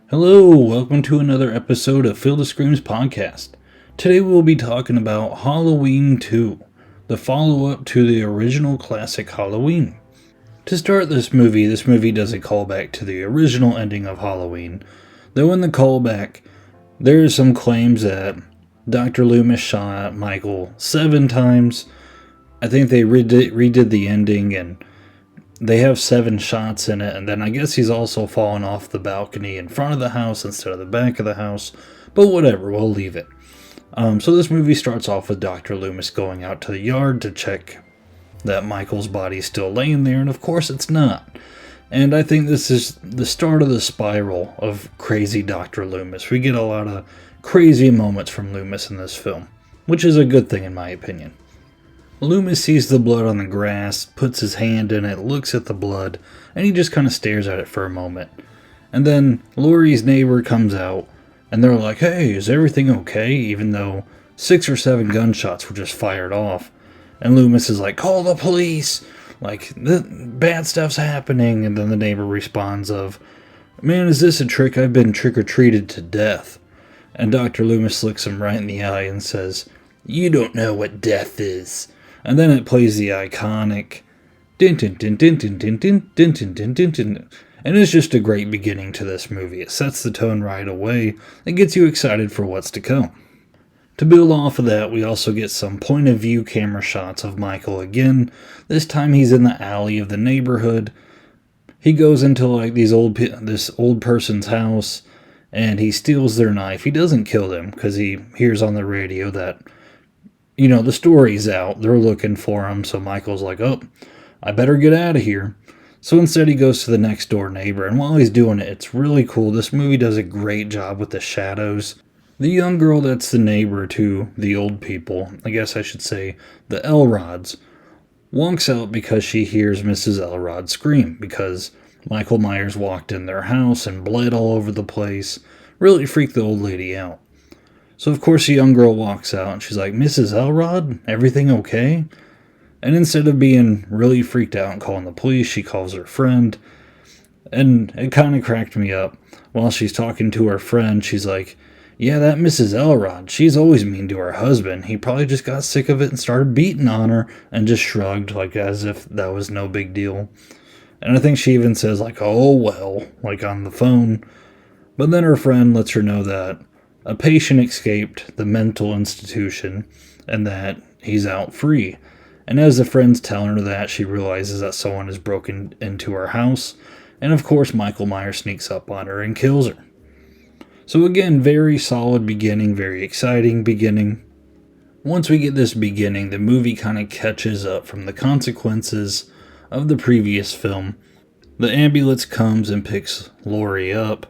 Hello, welcome to another episode of Field of Screams Podcast. Today we'll be talking about Halloween 2, the follow-up to the original classic Halloween. To start this movie does a callback to the original ending of Halloween, though in the callback, there are some claims that Dr. Loomis shot Michael 7 times. I think they redid the ending and they have 7 shots in it, and then I guess he's also fallen off the balcony in front of the house instead of the back of the house, but whatever, we'll leave it. So this movie starts off with Dr. Loomis going out to the yard to check that Michael's body's still laying there, and of course it's not. And I think this is the start of the spiral of crazy Dr. Loomis. We get a lot of crazy moments from Loomis in this film, which is a good thing in my opinion. Loomis sees the blood on the grass, puts his hand in it, looks at the blood, and he just kind of stares at it for a moment. And then Laurie's neighbor comes out, and they're like, "Hey, is everything okay?" Even though 6 or 7 gunshots were just fired off. And Loomis is like, "Call the police! Like, bad stuff's happening." And then the neighbor responds of, "Man, is this a trick? I've been trick-or-treated to death." And Dr. Loomis looks him right in the eye and says, "You don't know what death is." And then it plays the iconic din din din din din din din din din din din din. And it's just a great beginning to this movie. It sets the tone right away and gets you excited for what's to come. To build off of that, we also get some point of view camera shots of Michael again. This time he's in the alley of the neighborhood. He goes into like this old person's house and he steals their knife. He doesn't kill them because he hears on the radio that the story's out, they're looking for him, so Michael's like, "Oh, I better get out of here." So instead he goes to the next door neighbor, and while he's doing it, it's really cool. This movie does a great job with the shadows. The young girl that's the neighbor to the old people, I guess I should say the Elrods, walks out because she hears Mrs. Elrod scream, because Michael Myers walked in their house and bled all over the place, really freaked the old lady out. So of course the young girl walks out and she's like, "Mrs. Elrod, everything okay?" And instead of being really freaked out and calling the police, she calls her friend. And it kind of cracked me up. While she's talking to her friend, she's like, "Yeah, that Mrs. Elrod, she's always mean to her husband. He probably just got sick of it and started beating on her," and just shrugged like as if that was no big deal. And I think she even says like, "Oh well," like on the phone. But then her friend lets her know that a patient escaped the mental institution and that he's out free. And as the friend's telling her that, she realizes that someone has broken into her house. And of course, Michael Myers sneaks up on her and kills her. So again, very solid beginning, very exciting beginning. Once we get this beginning, the movie kind of catches up from the consequences of the previous film. The ambulance comes and picks Laurie up.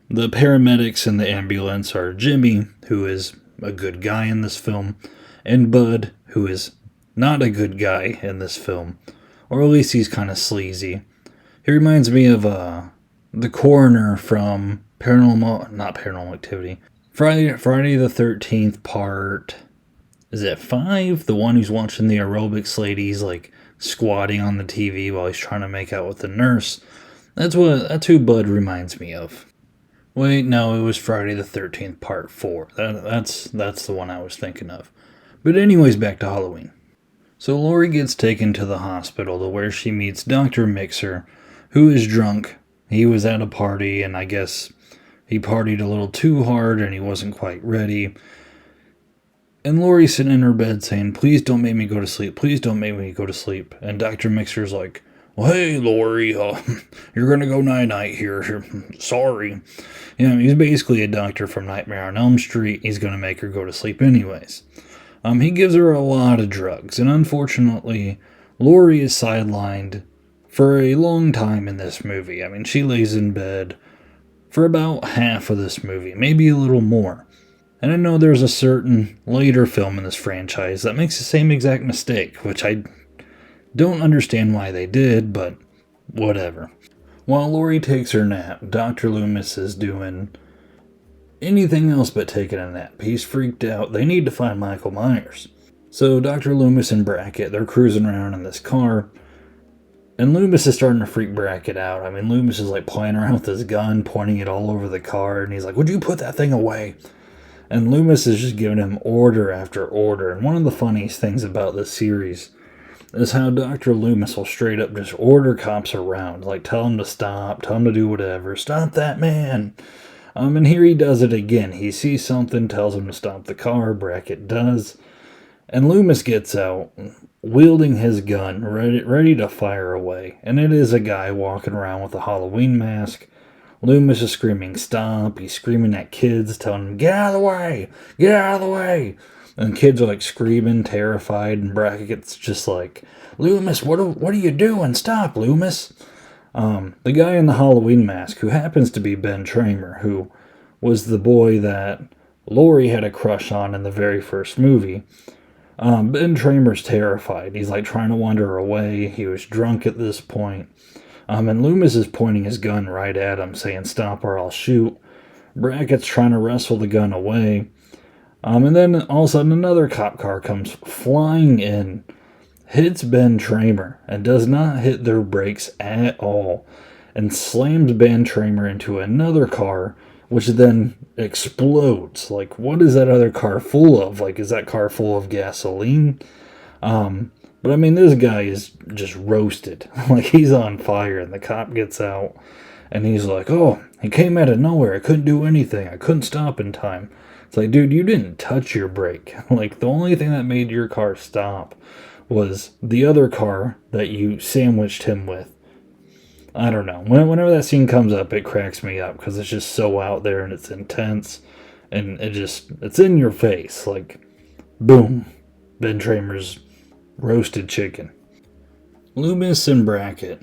The paramedics in the ambulance are Jimmy, who is a good guy in this film, and Bud, who is not a good guy in this film, or at least he's kind of sleazy. He reminds me of the coroner from not Paranormal Activity, Friday the 13th part, is it 5? The one who's watching the aerobics ladies like squatting on the TV while he's trying to make out with the nurse. That's who Bud reminds me of. Wait, no, it was Friday the 13th, part 4. That's the one I was thinking of. But anyways, back to Halloween. So Laurie gets taken to the hospital to where she meets Dr. Mixer, who is drunk. He was at a party, and I guess he partied a little too hard, and he wasn't quite ready. And Laurie's sitting in her bed saying, "Please don't make me go to sleep. Please don't make me go to sleep." And Dr. Mixer's like, "Well, hey, Laurie, you're going to go night-night here. Sorry." He's basically a doctor from Nightmare on Elm Street. He's going to make her go to sleep anyways. He gives her a lot of drugs, and unfortunately, Laurie is sidelined for a long time in this movie. I mean, she lays in bed for about half of this movie, maybe a little more. And I know there's a certain later film in this franchise that makes the same exact mistake, which I don't understand why they did, but whatever. While Laurie takes her nap, Dr. Loomis is doing anything else but taking a nap. He's freaked out. They need to find Michael Myers. So Dr. Loomis and Brackett, they're cruising around in this car, And Loomis is starting to freak Brackett out. I mean, Loomis is like playing around with his gun, pointing it all over the car, and he's like, "Would you put that thing away?" And Loomis is just giving him order after order. And one of the funniest things about this series is how Dr. Loomis will straight up just order cops around. Like, tell him to stop, tell him to do whatever. Stop that man. And here he does it again. He sees something, tells him to stop the car. Brackett does. And Loomis gets out, wielding his gun, ready to fire away. And it is a guy walking around with a Halloween mask. Loomis is screaming, "Stop." He's screaming at kids, telling them, "Get out of the way! Get out of the way!" And kids are like screaming, terrified, and Brackett's just like, "Loomis, what are you doing? Stop, Loomis." The guy in the Halloween mask, who happens to be Ben Tramer, who was the boy that Laurie had a crush on in the very first movie. Ben Tramer's terrified. He's like trying to wander away. He was drunk at this point. And Loomis is pointing his gun right at him, saying, "Stop or I'll shoot." Brackett's trying to wrestle the gun away. And then all of a sudden another cop car comes flying in, hits Ben Tramer, and does not hit their brakes at all, and slams Ben Tramer into another car, which then explodes. Like, what is that other car full of? Like, is that car full of gasoline? But I mean, this guy is just roasted. Like, he's on fire, and the cop gets out, and he's like, "Oh, he came out of nowhere. I couldn't do anything. I couldn't stop in time." It's like, dude, you didn't touch your brake. Like, the only thing that made your car stop was the other car that you sandwiched him with. I don't know. Whenever that scene comes up, it cracks me up because it's just so out there and it's intense, and it's in your face. Like, boom, Ben Tramer's roasted chicken. Loomis and Brackett,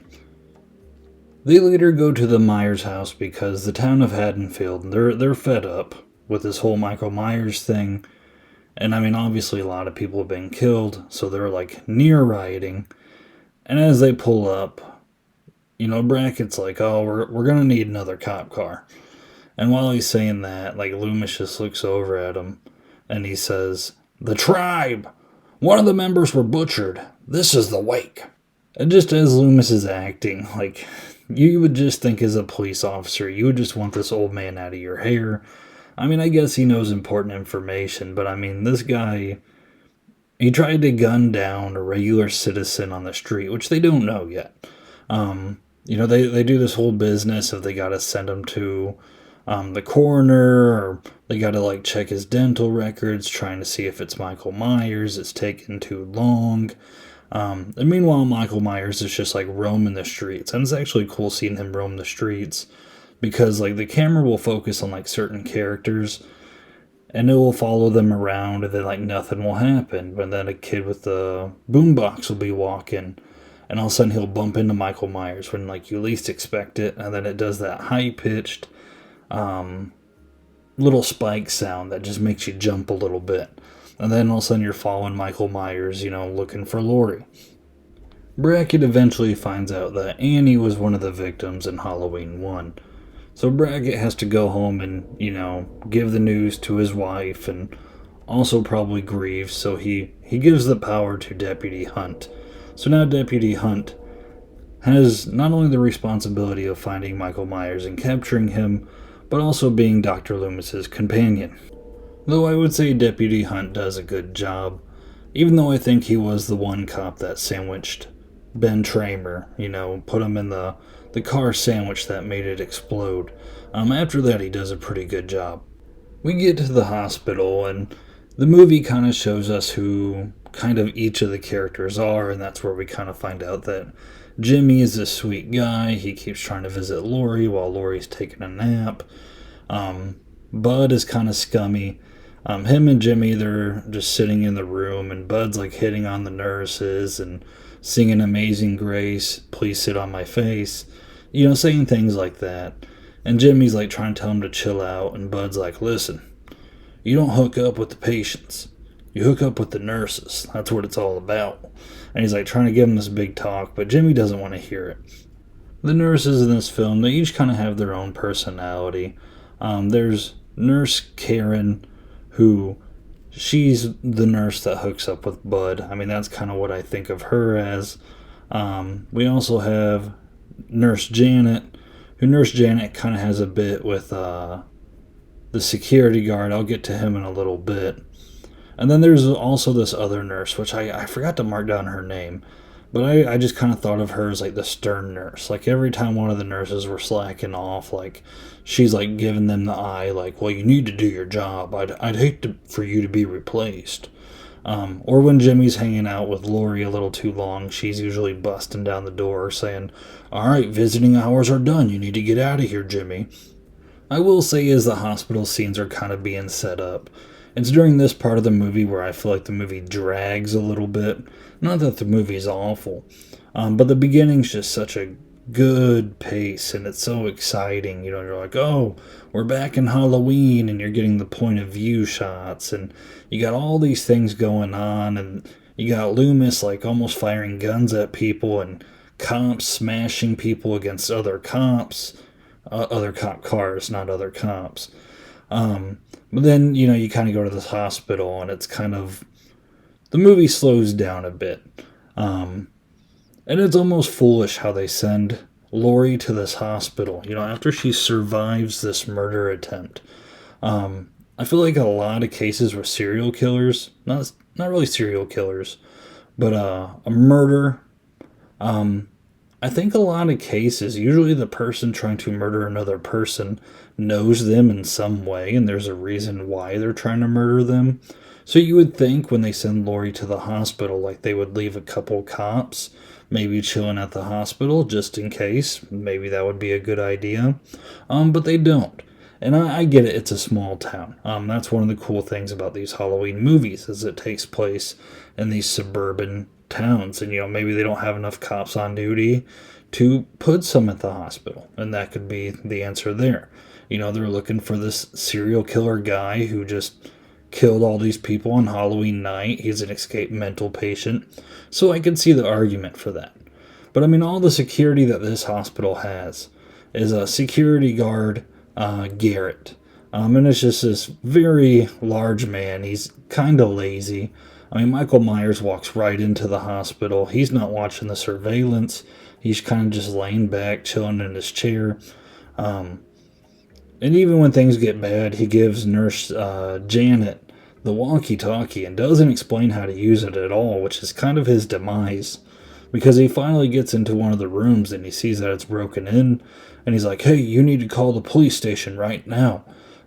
they later go to the Myers house because the town of Haddonfield, they're fed up with this whole Michael Myers thing. And I mean, obviously a lot of people have been killed, so they're like near rioting. And as they pull up, Brackett's like, "Oh, we're gonna need another cop car." And while he's saying that, like, Loomis just looks over at him and he says, "The tribe! One of the members were butchered. This is the wake." And just as Loomis is acting, like, you would just think as a police officer, you would just want this old man out of your hair. I mean, I guess he knows important information, but I mean, this guy, he tried to gun down a regular citizen on the street, which they don't know yet. They do this whole business of they gotta send him to the coroner, or they gotta like check his dental records, trying to see if it's Michael Myers. It's taken too long. And meanwhile, Michael Myers is just like roaming the streets, and it's actually cool seeing him roam the streets because like the camera will focus on like certain characters, and it will follow them around, and then like nothing will happen. But then a kid with the boombox will be walking, and all of a sudden he'll bump into Michael Myers when like you least expect it, and then it does that high-pitched little spike sound that just makes you jump a little bit. And then all of a sudden you're following Michael Myers, looking for Laurie. Brackett eventually finds out that Annie was one of the victims in Halloween 1. So Brackett has to go home and, give the news to his wife, and also probably grieve, so he gives the power to Deputy Hunt. So now Deputy Hunt has not only the responsibility of finding Michael Myers and capturing him, but also being Dr. Loomis's companion. Though I would say Deputy Hunt does a good job, even though I think he was the one cop that sandwiched Ben Tramer, put him in the car sandwich that made it explode. After that, he does a pretty good job. We get to the hospital, and the movie kind of shows us who kind of each of the characters are, and that's where we kind of find out that Jimmy is a sweet guy. He keeps trying to visit Laurie while Laurie's taking a nap. Bud is kind of scummy. Him and Jimmy, they're just sitting in the room, and Bud's like hitting on the nurses and singing Amazing Grace, Please Sit on My Face, saying things like that. And Jimmy's like trying to tell him to chill out, and Bud's like, "Listen, you don't hook up with the patients. You hook up with the nurses. That's what it's all about." And he's like trying to give him this big talk, but Jimmy doesn't want to hear it. The nurses in this film, they each kind of have their own personality. There's Nurse Karen, who she's the nurse that hooks up with Bud. I mean, that's kind of what I think of her as. We also have Nurse Janet, who Nurse Janet kind of has a bit with the security guard. I'll get to him in a little bit. And then there's also this other nurse, which I forgot to mark down her name. But I just kind of thought of her as like the stern nurse. Like every time one of the nurses were slacking off, like she's like giving them the eye, like, well, you need to do your job. I'd hate for you to be replaced. Or when Jimmy's hanging out with Lori a little too long, she's usually busting down the door saying, all right, visiting hours are done. You need to get out of here, Jimmy. I will say as the hospital scenes are kind of being set up, it's during this part of the movie where I feel like the movie drags a little bit. Not that the movie's awful, but the beginning's just such a good pace, and it's so exciting. You're like, oh, we're back in Halloween, and you're getting the point of view shots, and you got all these things going on, and you got Loomis like almost firing guns at people, and cops smashing people against other cops, other cop cars, not other cops. But then, you kind of go to this hospital, and it's kind of, the movie slows down a bit. And it's almost foolish how they send Lori to this hospital, after she survives this murder attempt. I feel like a lot of cases with serial killers, not really serial killers, but a murder, I think a lot of cases, usually the person trying to murder another person knows them in some way, and there's a reason why they're trying to murder them. So you would think when they send Lori to the hospital, like they would leave a couple cops maybe chilling at the hospital just in case. Maybe that would be a good idea. But they don't. And I get it, it's a small town. That's one of the cool things about these Halloween movies, is it takes place in these suburban towns, and maybe they don't have enough cops on duty to put some at the hospital, and that could be the answer there. They're looking for this serial killer guy who just killed all these people on Halloween night. He's an escaped mental patient, so I could see the argument for that. But all the security that this hospital has is a security guard, Garrett, and it's just this very large man. He's kind of lazy. Michael Myers walks right into the hospital. He's not watching the surveillance. He's kind of just laying back, chilling in his chair. And even when things get bad, he gives Nurse Janet the walkie-talkie and doesn't explain how to use it at all, which is kind of his demise. Because he finally gets into one of the rooms and he sees that it's broken in. And he's like, hey, you need to call the police station right now.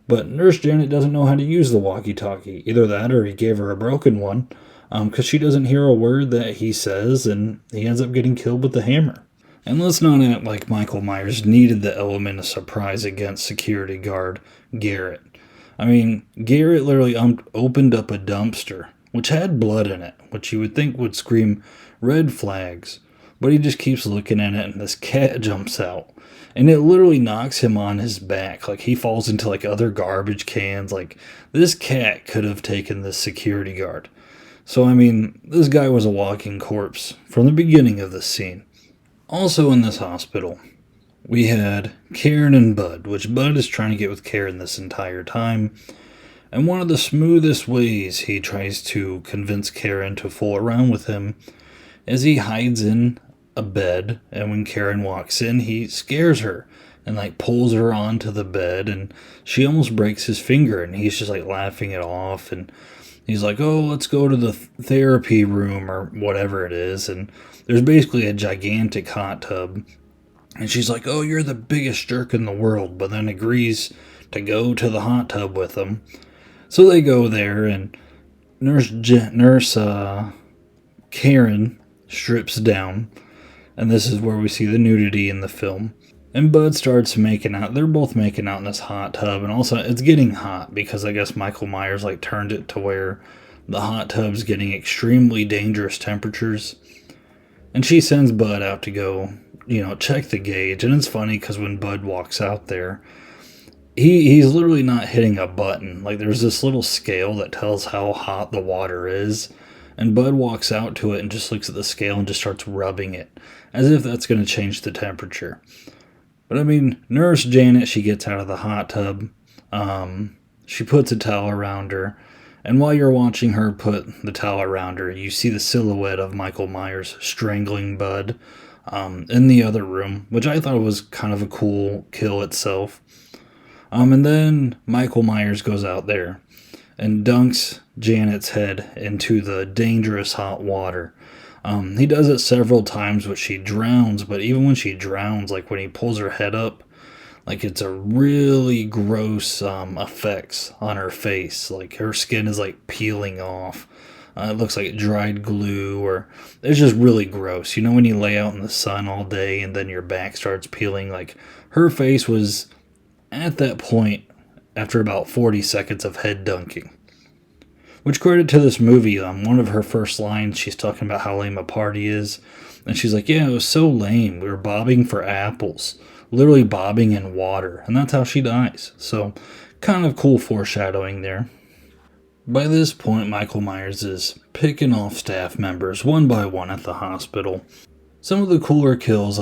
But Nurse Janet doesn't know how to use the walkie-talkie. Either that or he gave her a broken one, because she doesn't hear a word that he says, and he ends up getting killed with the hammer. And let's not act like Michael Myers needed the element of surprise against security guard Garrett. Garrett literally opened up a dumpster, which had blood in it, which you would think would scream red flags. But he just keeps looking at it, and this cat jumps out. And it literally knocks him on his back. Like, he falls into, other garbage cans. Like, this cat could have taken this security guard. So, this guy was a walking corpse from the beginning of this scene. Also in this hospital, we had Karen and Bud, which Bud is trying to get with Karen this entire time. And one of the smoothest ways he tries to convince Karen to fool around with him is he hides in a bed, and when Karen walks in, he scares her and pulls her onto the bed, and she almost breaks his finger, and he's just laughing it off, and he's like, oh, let's go to the therapy room or whatever it is, and there's basically a gigantic hot tub, and she's like, oh, you're the biggest jerk in the world, but then agrees to go to the hot tub with him. So they go there, and Nurse Karen strips down. And this is where we see the nudity in the film. And Bud starts making out. They're both making out in this hot tub. And also, it's getting hot because I guess Michael Myers turned it to where the hot tub's getting extremely dangerous temperatures. And she sends Bud out to go, check the gauge. And it's funny because when Bud walks out there, he's literally not hitting a button. There's this little scale that tells how hot the water is. And Bud walks out to it and just looks at the scale and just starts rubbing it, as if that's going to change the temperature. But Nurse Janet, she gets out of the hot tub. She puts a towel around her. And while you're watching her put the towel around her, you see the silhouette of Michael Myers strangling Bud in the other room, which I thought was kind of a cool kill itself. And then Michael Myers goes out there and dunks Janet's head into the dangerous hot water. He does it several times, but she drowns. But even when she drowns, like when he pulls her head up, like it's a really gross effects on her face. Like her skin is like peeling off. It looks like dried glue, or it's just really gross. You know when you lay out in the sun all day and then your back starts peeling? Like her face was at that point after about 40 seconds of head dunking. Which credit to this movie, one of her first lines, she's talking about how lame a party is. And she's like, yeah, it was so lame. We were bobbing for apples. Literally bobbing in water. And that's how she dies. So, kind of cool foreshadowing there. By this point, Michael Myers is picking off staff members one by one at the hospital. Some of the cooler kills,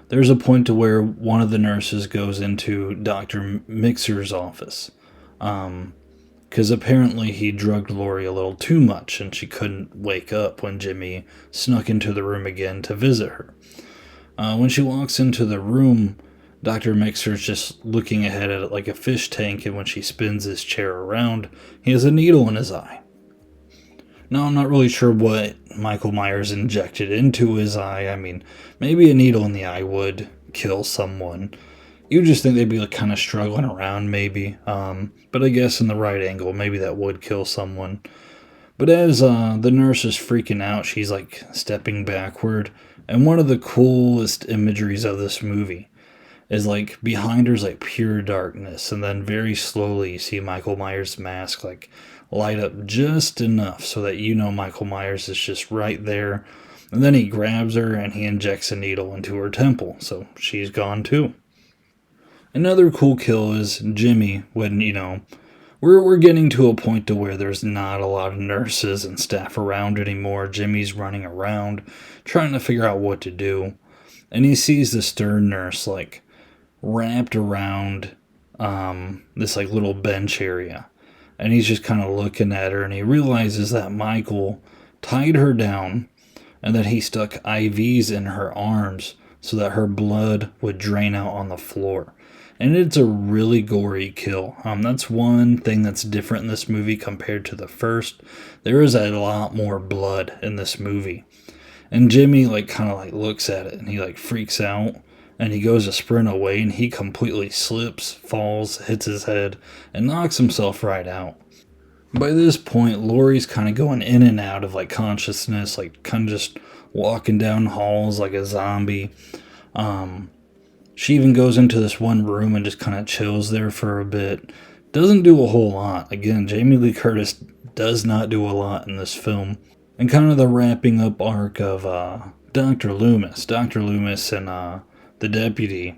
there's a point to where one of the nurses goes into Dr. Mixer's office. Because apparently he drugged Laurie a little too much and she couldn't wake up when Jimmy snuck into the room again to visit her. When she walks into the room, Dr. Mixer's just looking ahead at it like a fish tank, and when she spins his chair around, he has a needle in his eye. Now, I'm not really sure what Michael Myers injected into his eye. I mean, maybe a needle in the eye would kill someone. You would just think they'd be like kind of struggling around, maybe. But I guess in the right angle, maybe that would kill someone. But as the nurse is freaking out, she's like stepping backward. And one of the coolest imageries of this movie is like behind her's like pure darkness. And then very slowly you see Michael Myers' mask like light up just enough so that you know Michael Myers is just right there. And then he grabs her and he injects a needle into her temple. So she's gone too. Another cool kill is Jimmy when, we're getting to a point to where there's not a lot of nurses and staff around anymore. Jimmy's running around trying to figure out what to do. And he sees the stern nurse like wrapped around this like little bench area. And he's just kind of looking at her and he realizes that Michael tied her down and that he stuck IVs in her arms so that her blood would drain out on the floor. And it's a really gory kill. That's one thing that's different in this movie compared to the first. There is a lot more blood in this movie. And Jimmy kind of looks at it and he freaks out. And he goes to sprint away and he completely slips, falls, hits his head, and knocks himself right out. By this point, Laurie's kind of going in and out of consciousness, kind of just walking down halls like a zombie. She even goes into this one room and just kind of chills there for a bit. Doesn't do a whole lot. Again, Jamie Lee Curtis does not do a lot in this film. And kind of the wrapping up arc of Dr. Loomis. Dr. Loomis and the deputy,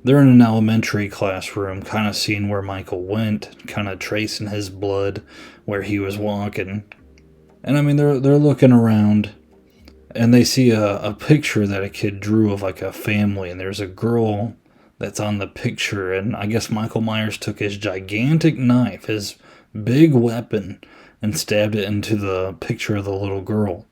they're in an elementary classroom, kind of seeing where Michael went, kind of tracing his blood where he was walking. And I mean, they're looking around. And they see a picture that a kid drew of a family. And there's a girl that's on the picture. And I guess Michael Myers took his gigantic knife, his big weapon, and stabbed it into the picture of the little girl.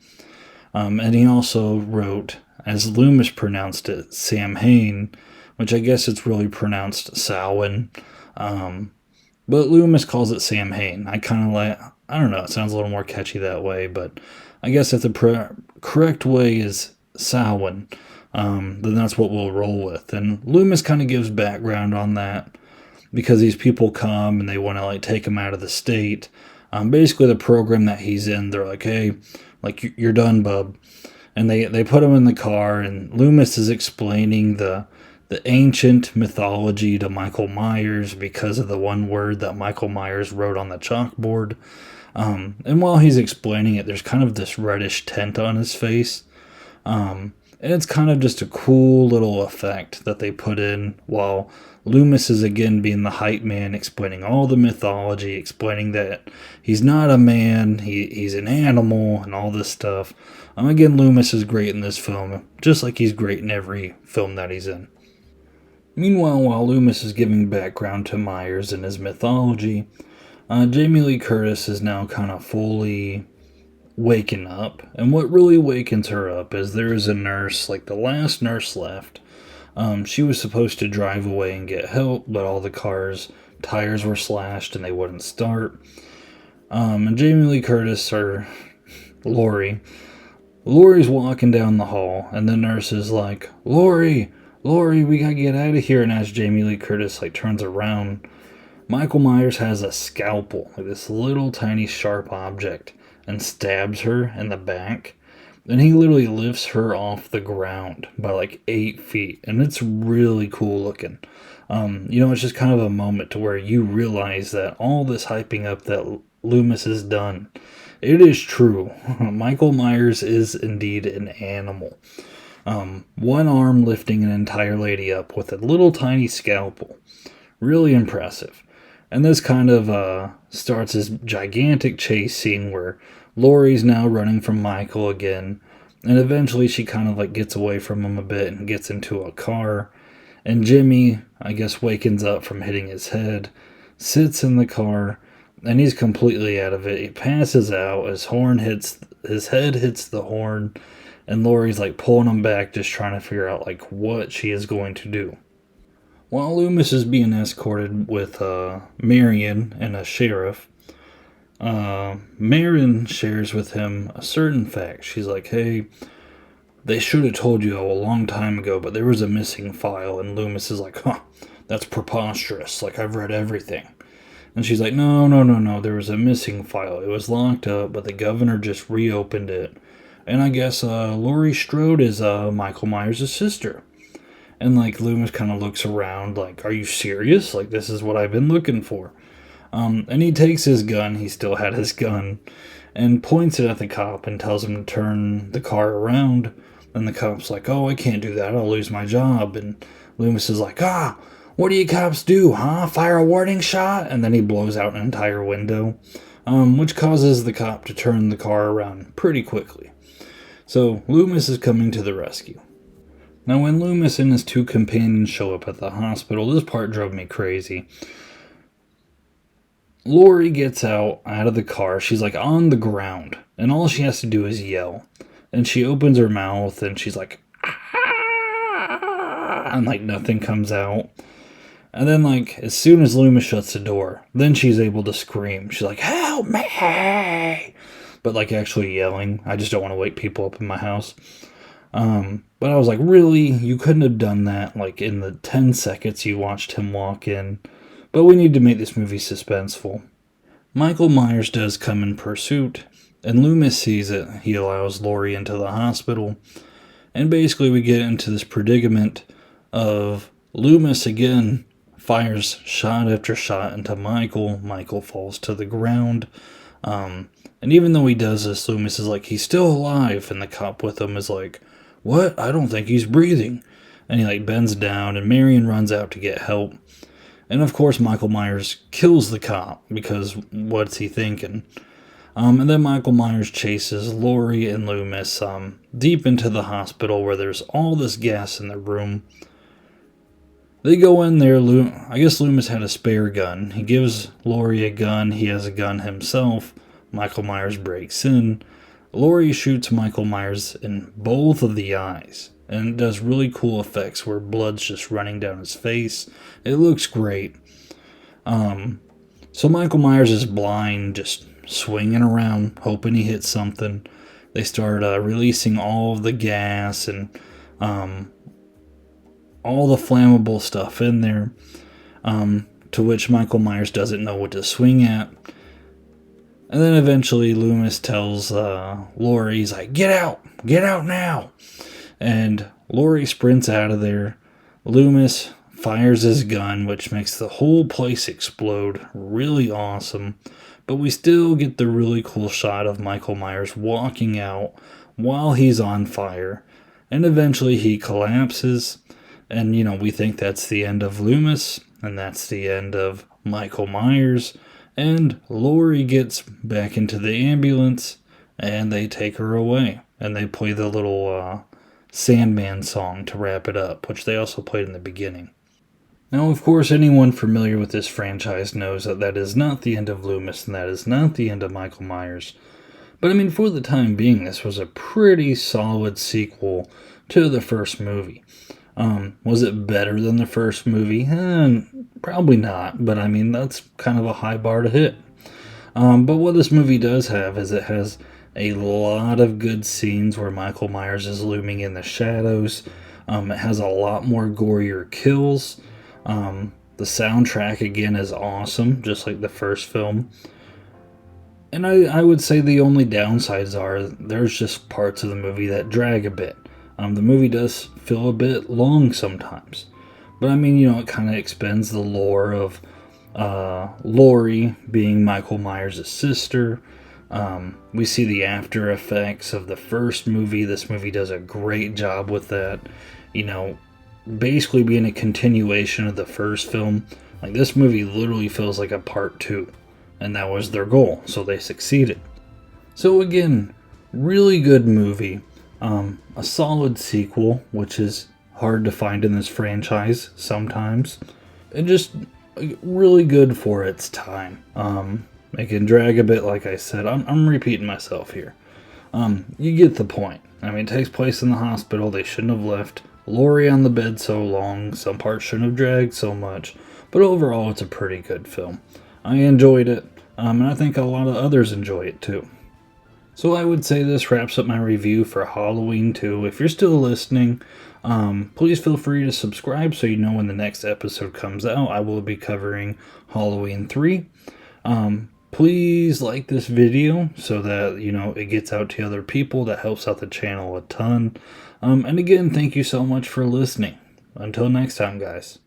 And he also wrote, as Loomis pronounced it, Sam Hain, which I guess it's really pronounced Samhain. But Loomis calls it Sam Hain. I kind of I don't know, it sounds a little more catchy that way, but I guess if the correct way is Samhain, then that's what we'll roll with. And Loomis kind of gives background on that because these people come and they want to take him out of the state. Basically, the program that he's in, they're like, hey, you're done, bub. And they put him in the car, and Loomis is explaining the ancient mythology to Michael Myers because of the one word that Michael Myers wrote on the chalkboard. And while he's explaining it, there's kind of this reddish tint on his face. And it's kind of just a cool little effect that they put in while Loomis is again being the hype man, explaining all the mythology, explaining that he's not a man, he's an animal, and all this stuff. Again, Loomis is great in this film, just like he's great in every film that he's in. Meanwhile, while Loomis is giving background to Myers and his mythology, Jamie Lee Curtis is now kind of fully waking up, and what really wakens her up is there is a nurse, like the last nurse left. She was supposed to drive away and get help, but all the cars' tires were slashed and they wouldn't start. And Jamie Lee Curtis, or Lori's walking down the hall, and the nurse is like, Lori, we gotta get out of here. And as Jamie Lee Curtis turns around, Michael Myers has a scalpel, like this little tiny sharp object, and stabs her in the back. And he literally lifts her off the ground by 8 feet. And it's really cool looking. It's just kind of a moment to where you realize that all this hyping up that Loomis has done, it is true. Michael Myers is indeed an animal. One arm lifting an entire lady up with a little tiny scalpel. Really impressive. And this kind of starts this gigantic chase scene where Laurie's now running from Michael again. And eventually she kind of gets away from him a bit and gets into a car. And Jimmy, I guess, wakens up from hitting his head, sits in the car, and he's completely out of it. He passes out, his head hits the horn, and Laurie's pulling him back, just trying to figure out what she is going to do. While Loomis is being escorted with Marion and a sheriff, Marion shares with him a certain fact. She's like, hey, they should have told you a long time ago, but there was a missing file. And Loomis is like, that's preposterous. I've read everything. And she's like, no, there was a missing file. It was locked up, but the governor just reopened it. And I guess Laurie Strode is Michael Myers' sister. And Loomis kind of looks around are you serious? This is what I've been looking for. And he takes his gun, he still had his gun, and points it at the cop and tells him to turn the car around. And the cop's like, oh, I can't do that, I'll lose my job. And Loomis is like, what do you cops do, huh? Fire a warning shot? And then he blows out an entire window, which causes the cop to turn the car around pretty quickly. So Loomis is coming to the rescue. Now, when Loomis and his two companions show up at the hospital, this part drove me crazy. Laurie gets out of the car. She's on the ground, and all she has to do is yell. And she opens her mouth, and she's like, ah, and nothing comes out. And then as soon as Loomis shuts the door, then she's able to scream. She's like, help me! But actually yelling. I just don't want to wake people up in my house. But I was like, really? You couldn't have done that in the 10 seconds you watched him walk in. But we need to make this movie suspenseful. Michael Myers does come in pursuit, and Loomis sees it. He allows Laurie into the hospital. And basically we get into this predicament of Loomis again fires shot after shot into Michael. Michael falls to the ground. And even though he does this, Loomis is he's still alive. And the cop with him is like, what? I don't think he's breathing. And he bends down, and Marion runs out to get help. And of course Michael Myers kills the cop, because what's he thinking? And then Michael Myers chases Laurie and Loomis deep into the hospital where there's all this gas in the room. They go in there. I guess Loomis had a spare gun. He gives Laurie a gun. He has a gun himself. Michael Myers breaks in. Laurie shoots Michael Myers in both of the eyes. And it does really cool effects where blood's just running down his face. It looks great. So Michael Myers is blind, just swinging around, hoping he hits something. They start releasing all of the gas and all the flammable stuff in there, to which Michael Myers doesn't know what to swing at. And then eventually Loomis tells Laurie, he's like, get out now. And Laurie sprints out of there. Loomis fires his gun, which makes the whole place explode. Really awesome. But we still get the really cool shot of Michael Myers walking out while he's on fire. And eventually he collapses. And, we think that's the end of Loomis. And that's the end of Michael Myers. And Laurie gets back into the ambulance. And they take her away. And they play the little Sandman song to wrap it up, which they also played in the beginning. Now, of course, anyone familiar with this franchise knows that that is not the end of Loomis and that is not the end of Michael Myers. But I mean, for the time being, this was a pretty solid sequel to the first movie. Was it better than the first movie? Probably not, but I mean, that's kind of a high bar to hit. But what this movie does have is it has a lot of good scenes where Michael Myers is looming in the shadows. It has a lot more gorier kills. The soundtrack, again, is awesome, just like the first film. And I would say the only downsides are there's just parts of the movie that drag a bit. The movie does feel a bit long sometimes. But I mean, it kind of expends the lore of Laurie being Michael Myers' sister. We see the after effects of the first movie. This movie does a great job with that. Basically being a continuation of the first film. Like, this movie literally feels like a part 2. And that was their goal, so they succeeded. So again, really good movie. A solid sequel, which is hard to find in this franchise sometimes. And just really good for its time. It can drag a bit, like I said. I'm repeating myself here. You get the point. I mean, it takes place in the hospital. They shouldn't have left Laurie on the bed so long. Some parts shouldn't have dragged so much. But overall, it's a pretty good film. I enjoyed it, and I think a lot of others enjoy it too. So I would say this wraps up my review for Halloween 2. If you're still listening, please feel free to subscribe so you know when the next episode comes out. I will be covering Halloween 3. Please like this video so that, it gets out to other people. That helps out the channel a ton. And again, thank you so much for listening. Until next time, guys.